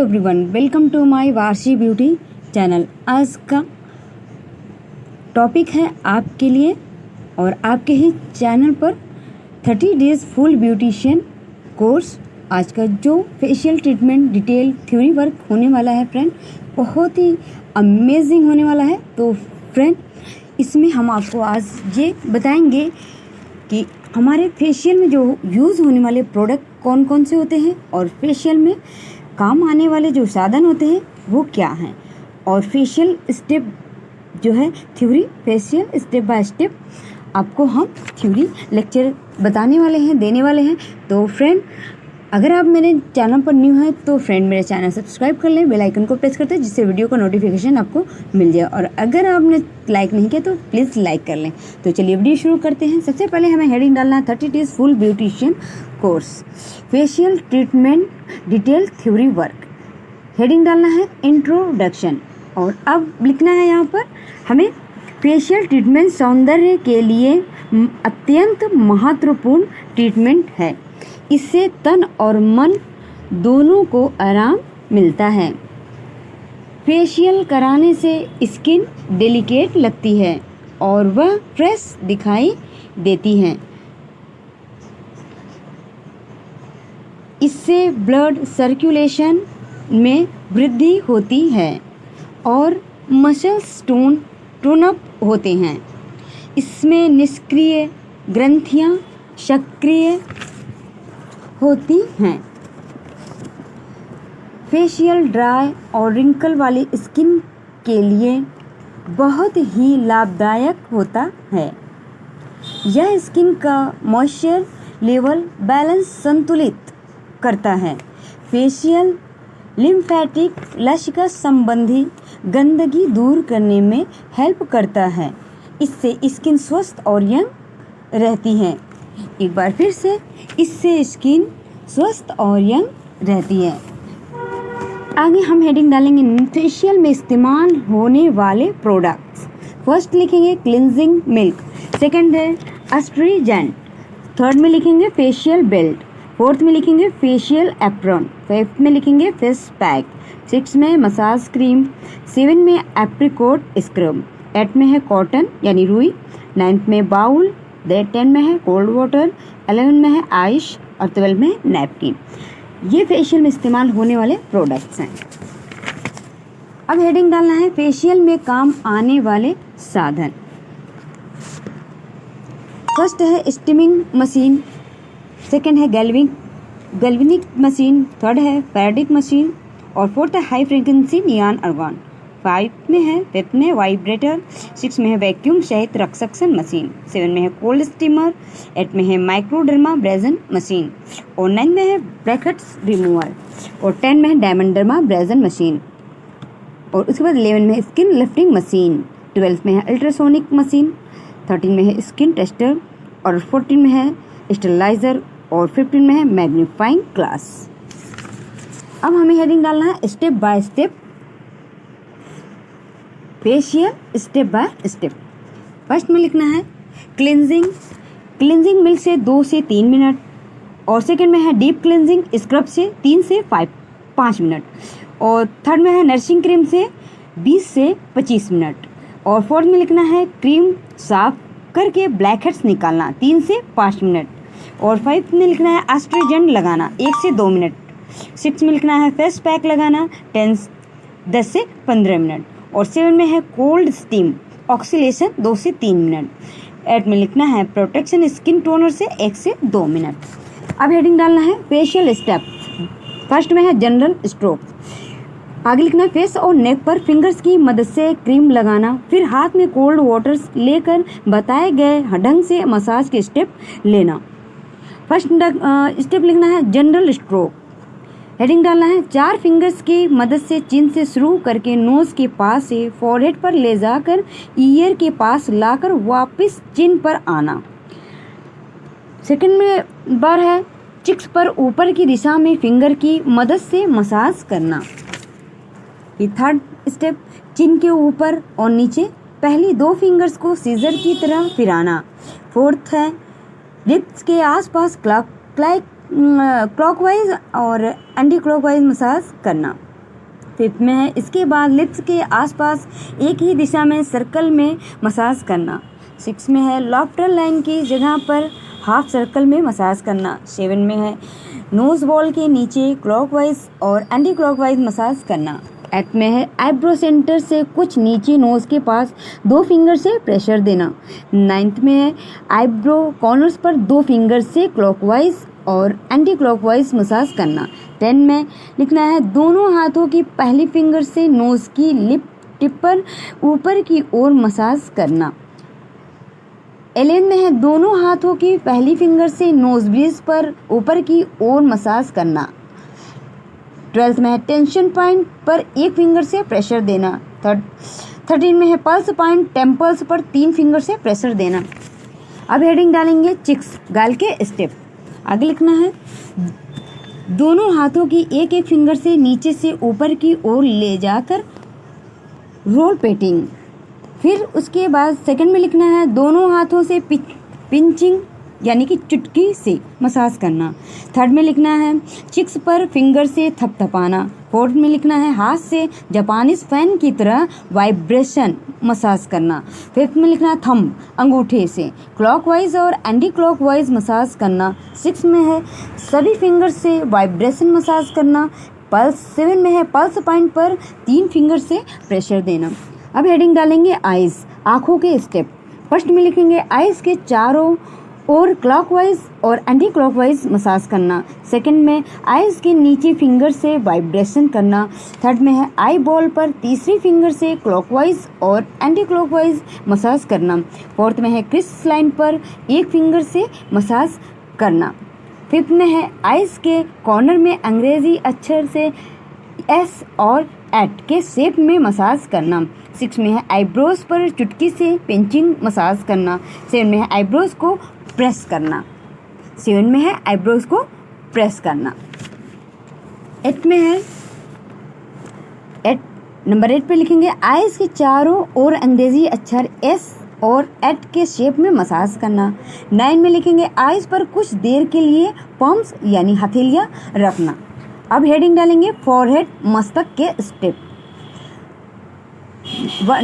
Everyone, welcome to my Warsi beauty channel. आज का topic है आपके लिए और आपके ही चैनल पर 30 डेज़ फुल ब्यूटिशियन कोर्स। आज का जो facial treatment detail theory work होने वाला है फ्रेंड, बहुत ही अमेजिंग होने वाला है। तो फ्रेंड, इसमें हम आपको आज ये बताएंगे कि हमारे फेशियल में जो यूज़ होने वाले प्रोडक्ट कौन कौन से होते हैं और फेशियल में काम आने वाले जो साधन होते हैं वो क्या हैं, और फेशियल स्टेप जो है theory, facial step by step आपको हम थ्योरी लेक्चर बताने वाले हैं, देने वाले हैं। तो फ्रेंड, अगर आप मेरे चैनल पर न्यू हैं तो फ्रेंड मेरे चैनल सब्सक्राइब कर लें, बेल आइकन को प्रेस करते हैं जिससे वीडियो का नोटिफिकेशन आपको मिल जाए। और अगर आपने लाइक नहीं किया तो प्लीज़ लाइक कर लें। तो चलिए वीडियो शुरू करते हैं। सबसे पहले हमें हेडिंग डालना है 30 days full beautician course facial treatment detail theory work. Heading डालना है इंट्रोडक्शन, और अब लिखना है यहाँ पर हमें फेशियल ट्रीटमेंट सौंदर्य के लिए अत्यंत महत्वपूर्ण ट्रीटमेंट है। इससे तन और मन दोनों को आराम मिलता है। फेशियल कराने से स्किन डेलिकेट लगती है और वह फ्रेश दिखाई देती है। इससे ब्लड सर्कुलेशन में वृद्धि होती है और मसल्स टोन अप होते हैं। इसमें निष्क्रिय ग्रंथियां सक्रिय होती हैं। फेशियल ड्राई और रिंकल वाली स्किन के लिए बहुत ही लाभदायक होता है। यह स्किन का मॉइस्चर लेवल बैलेंस संतुलित करता है। फेशियल लिम्फेटिक लसिका संबंधी गंदगी दूर करने में हेल्प करता है। इससे स्किन स्वस्थ और यंग रहती है। एक बार फिर से, इससे स्किन स्वस्थ और यंग रहती है। आगे हम हेडिंग डालेंगे फेशियल में इस्तेमाल होने वाले प्रोडक्ट्स। फर्स्ट लिखेंगे क्लिनजिंग मिल्क, सेकंड है अस्ट्रीजेंट, थर्ड में लिखेंगे फेशियल बेल्ट, फोर्थ में लिखेंगे फेशियल एप्रॉन, फिफ्थ में लिखेंगे फेस पैक, सिक्स में मसाज क्रीम, सेवन में एप्रिकॉट स्क्रब, एट में है कॉटन यानी रुई, नाइन्थ में बाउल, 10 में है कोल्ड वाटर, 11 में है आइस और 12 में है नैपकिन। ये फेशियल में इस्तेमाल होने वाले प्रोडक्ट्स हैं। अब हेडिंग डालना है फेशियल में काम आने वाले साधन। फर्स्ट है स्टीमिंग मशीन, सेकंड है गैल्वेनिक मशीन, थर्ड है फैराडिक मशीन और फोर्थ है हाई फ्रीक्वेंसी नियॉन आर्गन, 5 में है, 5th में वाइब्रेटर, 6 में है वैक्यूम सहित सक्शन मशीन, 7 में है कोल्ड स्टीमर, 8 में है माइक्रोडर्मा ब्रेजन मशीन और 9 में है ब्रैकेट्स रिमूवल और 10 में है डायमंड डर्मा ब्रेजन मशीन और उसके बाद 11 में है स्किन लिफ्टिंग मशीन, 12 में है अल्ट्रासोनिक मशीन, 13 में है स्किन टेस्टर और 14 में है स्टेरिलाइजर और 15 में है मैग्नीफाइंग ग्लास। अब हमें हेडिंग डालना है step by step facial step by step. First में लिखना है क्लिनजिंग मिल्क से 2 से 3 मिनट और सेकंड में है डीप क्लिनजिंग स्क्रब से 3 से 5 मिनट और थर्ड में है नरिशिंग क्रीम से 20 से 25 मिनट और फोर्थ में लिखना है क्रीम साफ करके ब्लैक हेड्स निकालना 3 से 5 मिनट और 5 में लिखना है अस्ट्रीजेंट लगाना 1 से 2 मिनट, 6 में लिखना है फेस पैक लगाना 10 से 15 मिनट और 7 में है कोल्ड स्टीम ऑक्सीलेशन 2 से 3 मिनट, 8 में लिखना है प्रोटेक्शन स्किन टोनर से 1 से 2 मिनट। अब हेडिंग डालना है फेशियल स्टेप। फर्स्ट में है जनरल स्ट्रोक, आगे लिखना है फेस और नेक पर फिंगर्स की मदद से क्रीम लगाना, फिर हाथ में कोल्ड वाटर लेकर बताए गए ढंग से मसाज के स्टेप लेना। फर्स्ट स्टेप लिखना है जनरल स्ट्रोक। हेडिंग डालना है 4 फिंगर्स की मदद से चिन से शुरू करके नोज के पास से फॉरहेड पर ले जाकर ईयर के पास लाकर वापस चिन पर आना। सेकंड में बार है चिक्स पर ऊपर की दिशा में फिंगर की मदद से मसाज करना। ये थर्ड स्टेप चिन के ऊपर और नीचे पहली 2 फिंगर्स को सीजर की तरह फिराना। फोर्थ है रिब्स के आसपास क्लॉकवाइज और एंटी क्लॉकवाइज मसाज करना। फिफ्थ में है इसके बाद लिप्स के आसपास एक ही दिशा में सर्कल में मसाज करना। सिक्स में है लॉफ्टर लाइन की जगह पर हाफ सर्कल में मसाज करना। सेवन में है नोज बॉल के नीचे क्लॉकवाइज और एंटी क्लॉकवाइज मसाज करना। एट में है आईब्रो सेंटर से कुछ नीचे नोज के पास 2 फिंगर से प्रेशर देना। नाइन्थ में है आईब्रो कॉर्नर्स पर 2 फिंगर से क्लॉकवाइज और एंटी क्लॉकवाइज मसाज करना। 10 में लिखना है दोनों हाथों की पहली फिंगर से नोज की लिप टिप पर ऊपर की ओर मसाज करना। 11 में है दोनों हाथों की पहली फिंगर से नोज ब्रिज पर ऊपर की ओर मसाज करना। 12 में है टेंशन पॉइंट पर एक फिंगर से प्रेशर देना। 13 में है पल्स पॉइंट टेम्पल्स पर 3 फिंगर से प्रेशर देना। अब हेडिंग डालेंगे चिक्स गाल के स्टेप। आगे लिखना है दोनों हाथों की एक एक फिंगर से नीचे से ऊपर की ओर ले जाकर रोल पेटिंग। फिर उसके बाद सेकंड में लिखना है दोनों हाथों से पिंचिंग यानी कि चुटकी से मसाज करना। थर्ड में लिखना है चिक्स पर फिंगर से थपथपाना। फोर्थ में लिखना है हाथ से जापानीज फैन की तरह वाइब्रेशन मसाज करना। फिफ्थ में लिखना है थंब अंगूठे से क्लॉकवाइज और एंटी क्लॉकवाइज मसाज करना। सिक्स में है सभी फिंगर से वाइब्रेशन मसाज करना। पल्स 7 में है पल्स पॉइंट पर 3 फिंगर से प्रेशर देना। अब हेडिंग डालेंगे आइज आँखों के स्टेप। फर्स्ट में लिखेंगे आइज के चारों और क्लॉकवाइज और एंटी क्लॉकवाइज मसाज करना। सेकंड में आइज के नीचे फिंगर से वाइब्रेशन करना। थर्ड में है आई बॉल पर तीसरी फिंगर से क्लॉकवाइज और एंटी क्लॉकवाइज मसाज करना। फोर्थ में है क्रिस लाइन पर एक फिंगर से मसाज करना। फिफ्थ में है आइज के कॉर्नर में अंग्रेजी अक्षर से एस और एट के शेप में मसाज करना। 6 में है आईब्रोज पर चुटकी से पिंचिंग मसाज करना। 7 में है आईब्रोज को प्रेस करना। 7 में है आईब्रोज को प्रेस करना। 8 में है नंबर 8 पे लिखेंगे आइज के चारों ओर अंग्रेजी अक्षर एस और एट के शेप में मसाज करना। 9 में लिखेंगे आइज पर कुछ देर के लिए पम्प्स यानी हथेलियां रखना। अब हेडिंग डालेंगे फॉरहेड मस्तक के स्टेप।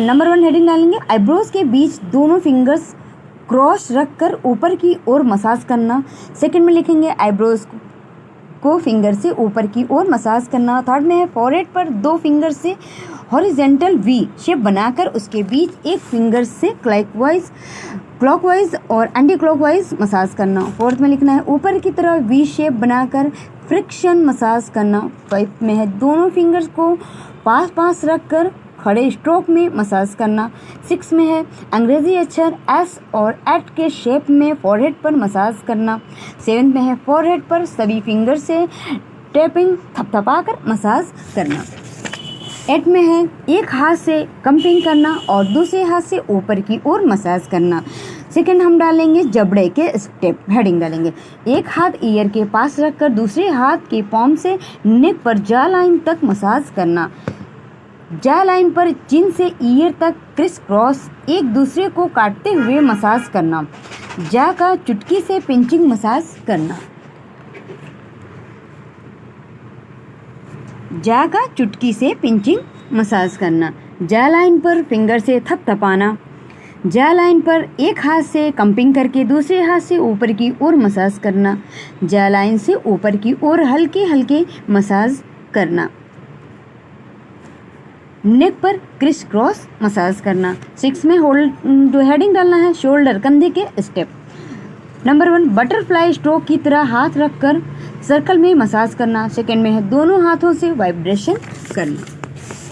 नंबर 1 हेडिंग डालेंगे आईब्रोज के बीच दोनों फिंगर्स क्रॉस रखकर ऊपर की ओर मसाज करना। सेकंड में लिखेंगे आईब्रोज को फिंगर से ऊपर की ओर मसाज करना। थर्ड में है फॉरहेड पर 2 फिंगर से हॉरिजेंटल वी शेप बनाकर उसके बीच एक फिंगर से क्लॉकवाइज और एंटी क्लॉकवाइज मसाज करना। फोर्थ में लिखना है ऊपर की तरफ वी शेप बनाकर फ्रिक्शन मसाज करना। 5 में है दोनों फिंगर्स को पास पास रखकर खड़े स्ट्रोक में मसाज करना। 6 में है अंग्रेजी अक्षर एस और एट के शेप में फॉरहेड पर मसाज करना। 7 में है फॉरहेड पर सभी फिंगर से टैपिंग थपथपाकर मसाज करना। 8 में है एक हाथ से कंपिंग करना और दूसरे हाथ से ऊपर की ओर मसाज करना। सेकंड हम डालेंगे जबड़े के स्टेप। हेडिंग डालेंगे एक हाथ ईयर के पास रखकर दूसरे हाथ के पॉम से नेक पर जा लाइन तक मसाज करना। जा लाइन पर चिन से ईयर तक क्रिस क्रॉस एक दूसरे को काटते हुए मसाज करना। जा का चुटकी से पिंचिंग मसाज करना। जा का चुटकी से पिंचिंग मसाज करना। जा लाइन पर फिंगर से थपथपाना। जा लाइन पर एक हाथ से कंपिंग करके दूसरे हाथ से ऊपर की ओर मसाज करना। जा लाइन से ऊपर की ओर हल्के हल्के मसाज करना। नेक पर क्रिस क्रॉस मसाज करना। 6 में हेडिंग डालना है शोल्डर कंधे के स्टेप। नंबर 1 बटरफ्लाई स्ट्रोक की तरह हाथ रखकर सर्कल में मसाज करना। सेकंड में है दोनों हाथों से वाइब्रेशन करना।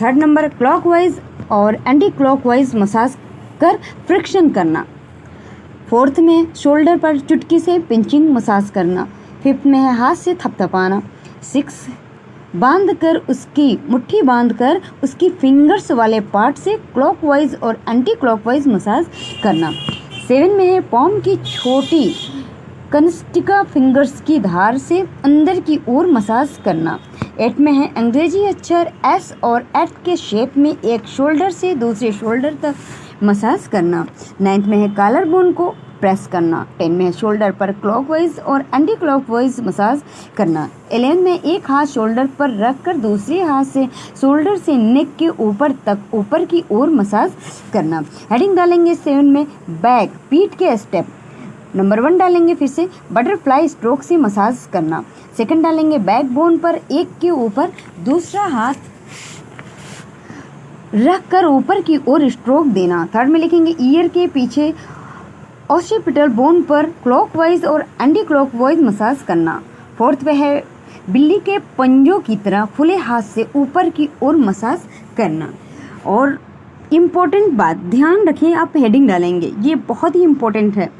थर्ड नंबर क्लॉकवाइज और एंटी क्लॉकवाइज मसाज कर फ्रिक्शन करना। फोर्थ में शोल्डर पर चुटकी से पिंचिंग मसाज करना। फिफ्थ में है हाथ से थपथपाना। 6 बांधकर उसकी मुट्ठी बांधकर उसकी फिंगर्स वाले पार्ट से क्लॉकवाइज और एंटी क्लॉकवाइज मसाज करना। 7 में है पॉम की छोटी कनस्टिका फिंगर्स की धार से अंदर की ओर मसाज करना। 8 में है अंग्रेजी अक्षर एस और एट के शेप में एक शोल्डर से दूसरे शोल्डर तक मसाज करना। 9 में है कॉलर बोन को प्रेस करना। 10 में है शोल्डर पर क्लॉकवाइज और एंटी क्लॉकवाइज मसाज करना। 11 में एक हाथ शोल्डर पर रखकर दूसरे हाथ से शोल्डर से नेक के ऊपर तक ऊपर की ओर मसाज करना। हेडिंग डालेंगे 7 में बैक पीठ के स्टेप। नंबर 1 डालेंगे फिर से बटरफ्लाई स्ट्रोक से मसाज करना। सेकंड डालेंगे बैक बोन पर एक के ऊपर दूसरा हाथ रख कर ऊपर की ओर स्ट्रोक देना। थर्ड में लिखेंगे ईयर के पीछे ऑसिपिटल बोन पर क्लॉकवाइज और एंटी क्लॉकवाइज मसाज करना। फोर्थ पे है बिल्ली के पंजों की तरह खुले हाथ से ऊपर की ओर मसाज करना। और इम्पोर्टेंट बात ध्यान रखें, आप हेडिंग डालेंगे, ये बहुत ही इम्पोर्टेंट है।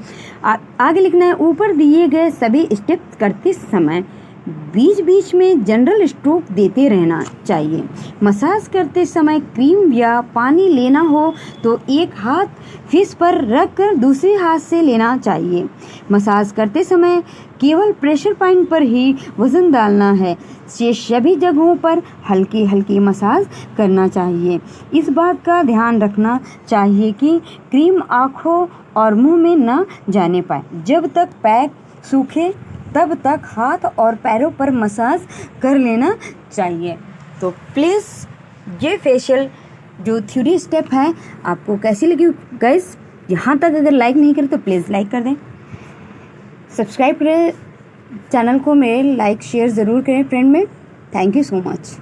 आगे लिखना है ऊपर दिए गए सभी स्टेप्स करते समय बीच बीच में जनरल स्ट्रोक देते रहना चाहिए। मसाज करते समय क्रीम या पानी लेना हो तो एक हाथ फिश पर रख कर दूसरे हाथ से लेना चाहिए। मसाज करते समय केवल प्रेशर पॉइंट पर ही वज़न डालना है। शेष सभी जगहों पर हल्की हल्की मसाज करना चाहिए। इस बात का ध्यान रखना चाहिए कि क्रीम आँखों और मुंह में न जाने पाए। जब तक पैक सूखे तब तक हाथ और पैरों पर मसाज कर लेना चाहिए। तो प्लीज़ ये फेशियल जो थ्योरी स्टेप है आपको कैसी लगी गाइस? यहाँ तक अगर लाइक नहीं करें तो प्लीज़ लाइक कर दें, सब्सक्राइब करें चैनल को, मेरे लाइक शेयर ज़रूर करें फ्रेंड में। Thank you so much.